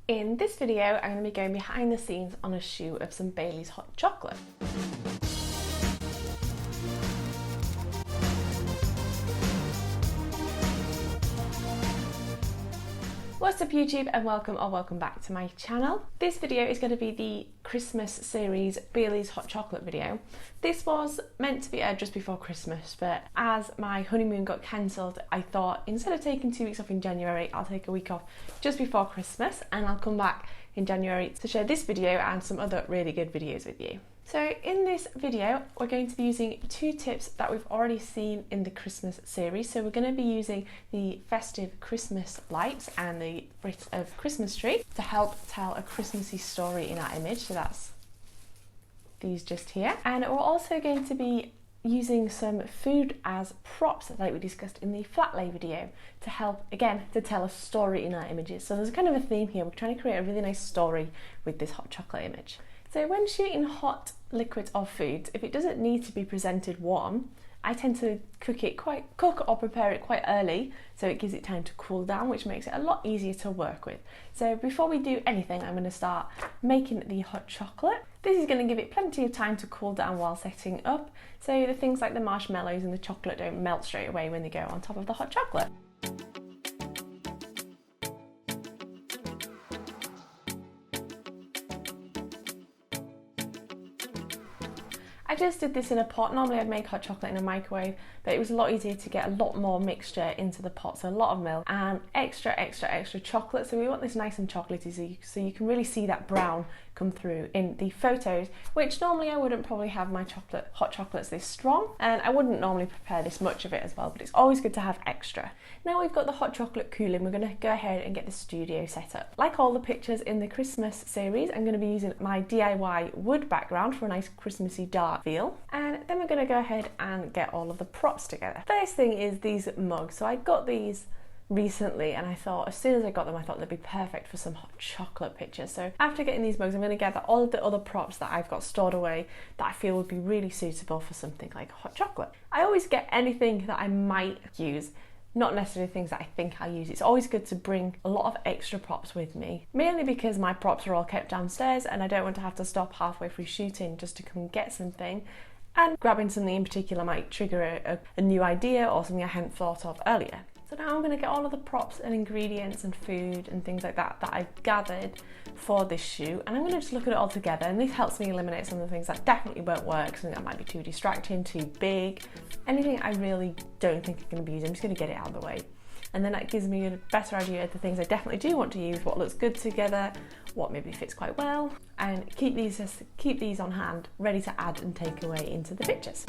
In this video, I'm going to be going behind the scenes on a shoot of some Bailey's hot chocolate. What's up YouTube, and welcome back to my channel. This video is going to be the Christmas series Bailey's hot chocolate video. This was meant to be aired just before Christmas, but as my honeymoon got cancelled, I thought instead of taking 2 weeks off in January, I'll take a week off just before Christmas and I'll come back in January to share this video and some other really good videos with you. So in this video, we're going to be using 2 tips that we've already seen in the Christmas series. So we're going to be using the festive Christmas lights and the bit of Christmas tree to help tell a Christmassy story in our image. So that's these just here. And we're also going to be using some food as props like we discussed in the flat lay video to help, again, to tell a story in our images. So there's kind of a theme here. We're trying to create a really nice story with this hot chocolate image. So when shooting hot liquids or foods, if it doesn't need to be presented warm, I tend to cook or prepare it quite early so it gives it time to cool down, which makes it a lot easier to work with. So before we do anything, I'm going to start making the hot chocolate. This is going to give it plenty of time to cool down while setting up, so the things like the marshmallows and the chocolate don't melt straight away when they go on top of the hot chocolate. I just did this in a pot. Normally I'd make hot chocolate in a microwave, but it was a lot easier to get a lot more mixture into the pot, so a lot of milk and extra chocolate. So we want this nice and chocolatey, so you can really see that brown come through in the photos, which normally I wouldn't probably have my hot chocolates this strong, and I wouldn't normally prepare this much of it as well, but it's always good to have extra. Now we've got the hot chocolate cooling, we're going to go ahead and get the studio set up. Like all the pictures in the Christmas series, I'm going to be using my DIY wood background for a nice Christmassy dark feel, and then we're going to go ahead and get all of the props together. First thing is these mugs. So I got these recently and I thought as soon as I got them I thought they'd be perfect for some hot chocolate pictures. So after getting these mugs, I'm going to gather all of the other props that I've got stored away that I feel would be really suitable for something like hot chocolate. I always get anything that I might use, not necessarily things that I think I'll use. It's always good to bring a lot of extra props with me, mainly because my props are all kept downstairs and I don't want to have to stop halfway through shooting just to come get something, and grabbing something in particular might trigger a new idea or something I hadn't thought of earlier. So now I'm going to get all of the props and ingredients and food and things like that I've gathered for this shoot, and I'm going to just look at it all together, and this helps me eliminate some of the things that definitely won't work, something that might be too distracting, too big, anything I really don't think I'm going to be using. I'm just going to get it out of the way, and then that gives me a better idea of the things I definitely do want to use, what looks good together, what maybe fits quite well, and keep these on hand ready to add and take away into the pictures.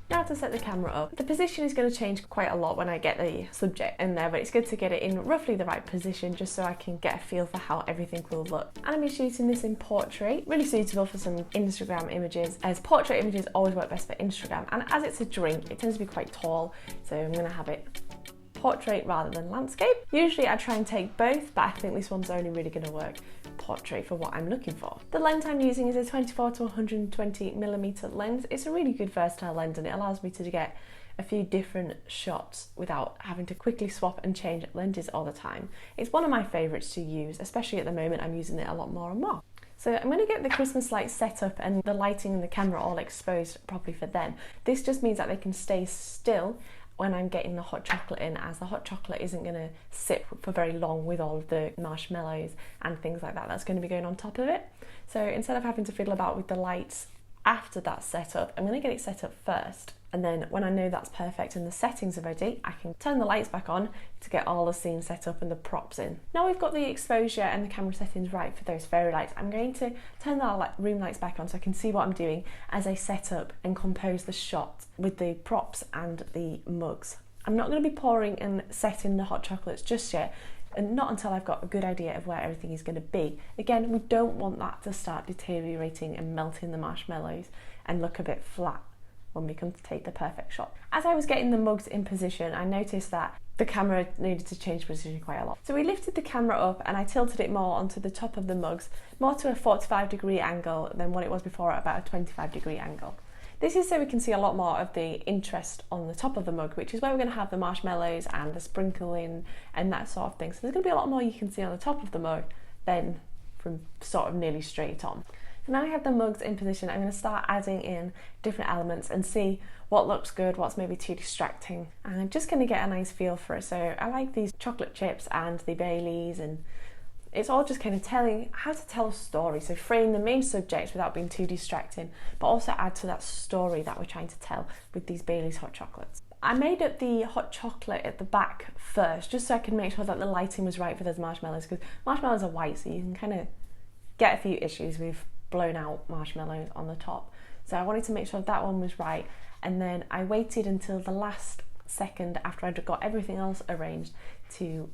Now to set the camera up. The position is going to change quite a lot when I get the subject in there, but it's good to get it in roughly the right position just so I can get a feel for how everything will look. And I'm shooting this in portrait, really suitable for some Instagram images, as portrait images always work best for Instagram, and as it's a drink it tends to be quite tall, so I'm going to have it portrait rather than landscape. Usually I try and take both, but I think this one's only really going to work portrait for what I'm looking for. The lens I'm using is a 24 to 120mm lens. It's a really good versatile lens and it allows me to get a few different shots without having to quickly swap and change lenses all the time. It's one of my favourites to use, especially at the moment. I'm using it a lot more and more. So I'm going to get the Christmas lights set up and the lighting and the camera all exposed properly for them. This just means that they can stay still when I'm getting the hot chocolate in, as the hot chocolate isn't going to sit for very long with all of the marshmallows and things like that that's going to be going on top of it. So instead of having to fiddle about with the lights after that's set up, I'm going to get it set up first, and then when I know that's perfect and the settings are ready, I can turn the lights back on to get all the scenes set up and the props in. Now we've got the exposure and the camera settings right for those fairy lights, I'm going to turn the room lights back on so I can see what I'm doing as I set up and compose the shot with the props and the mugs. I'm not going to be pouring and setting the hot chocolates just yet, and not until I've got a good idea of where everything is going to be. Again, we don't want that to start deteriorating and melting the marshmallows and look a bit flat when we come to take the perfect shot. As I was getting the mugs in position, I noticed that the camera needed to change position quite a lot. So we lifted the camera up and I tilted it more onto the top of the mugs, more to a 45-degree angle than what it was before at about a 25-degree angle. This is so we can see a lot more of the interest on the top of the mug, which is where we're going to have the marshmallows and the sprinkling and that sort of thing. So there's going to be a lot more you can see on the top of the mug than from sort of nearly straight on. So now I have the mugs in position, I'm going to start adding in different elements and see what looks good, what's maybe too distracting. And I'm just going to get a nice feel for it. So I like these chocolate chips and the Baileys, and it's all just kind of telling how to tell a story. So frame the main subject without being too distracting, but also add to that story that we're trying to tell with these Baileys hot chocolates. I made up the hot chocolate at the back first, just so I could make sure that the lighting was right for those marshmallows, because marshmallows are white, so you can kind of get a few issues with blown out marshmallows on the top. So I wanted to make sure that one was right, and then I waited until the last second after I'd got everything else arranged to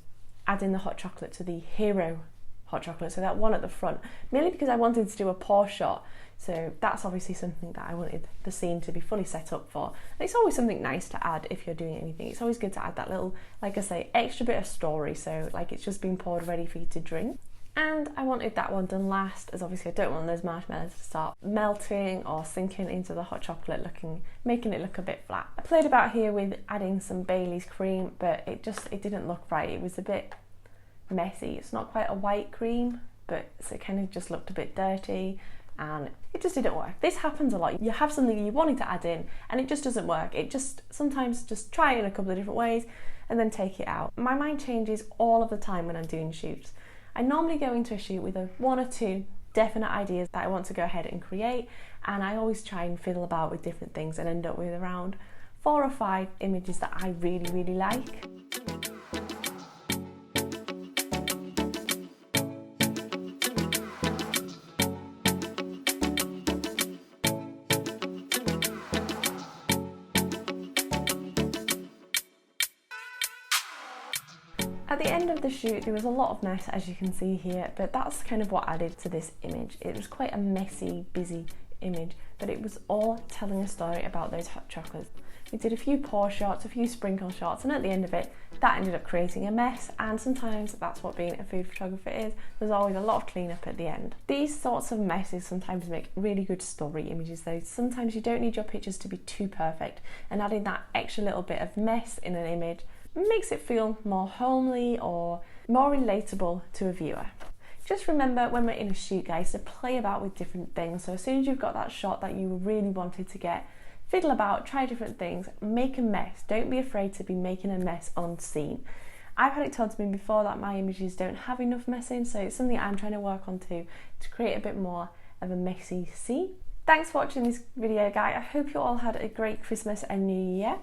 add in the hot chocolate to the hero hot chocolate, so that one at the front, mainly because I wanted to do a pour shot. So that's obviously something that I wanted the scene to be fully set up for. And it's always something nice to add if you're doing anything. It's always good to add that little, like I say, extra bit of story, so like it's just been poured ready for you to drink. And I wanted that one done last, as obviously I don't want those marshmallows to start melting or sinking into the hot chocolate, making it look a bit flat. I played about here with adding some Baileys cream, but it didn't look right. It was a bit messy. It's not quite a white cream, but it kind of just looked a bit dirty, and it just didn't work. This happens a lot. You have something you wanted to add in and it just doesn't work. It just, sometimes just try it in a couple of different ways and then take it out. My mind changes all of the time when I'm doing shoots. I normally go into a shoot with one or two definite ideas that I want to go ahead and create, and I always try and fiddle about with different things and end up with around 4 or 5 images that I really, really like. At the end of the shoot there was a lot of mess, as you can see here, but that's kind of what added to this image. It was quite a messy, busy image, but it was all telling a story about those hot chocolates. We did a few pour shots, a few sprinkle shots, and at the end of it that ended up creating a mess, and sometimes that's what being a food photographer is. There's always a lot of cleanup at the end. These sorts of messes sometimes make really good story images though. Sometimes you don't need your pictures to be too perfect, and adding that extra little bit of mess in an image makes it feel more homely or more relatable to a viewer. Just remember when we're in a shoot, guys, to play about with different things. So as soon as you've got that shot that you really wanted to get, fiddle about, try different things, make a mess. Don't be afraid to be making a mess on scene. I've had it told to me before that my images don't have enough mess in, so it's something I'm trying to work on to create a bit more of a messy scene. Thanks for watching this video, guys. I hope you all had a great Christmas and New Year.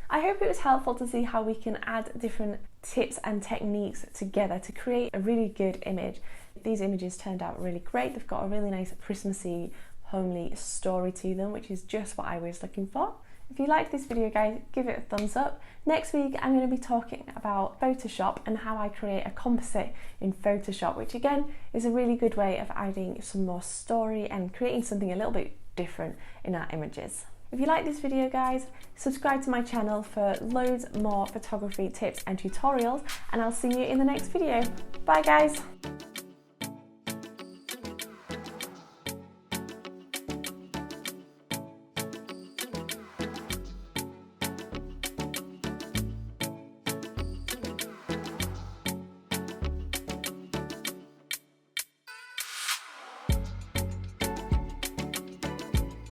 I hope it was helpful to see how we can add different tips and techniques together to create a really good image. These images turned out really great. They've got a really nice Christmassy, homely story to them, which is just what I was looking for. If you liked this video, guys, give it a thumbs up. Next week, I'm going to be talking about Photoshop and how I create a composite in Photoshop, which again is a really good way of adding some more story and creating something a little bit different in our images. If you like this video, guys, subscribe to my channel for loads more photography tips and tutorials, and I'll see you in the next video. Bye, guys.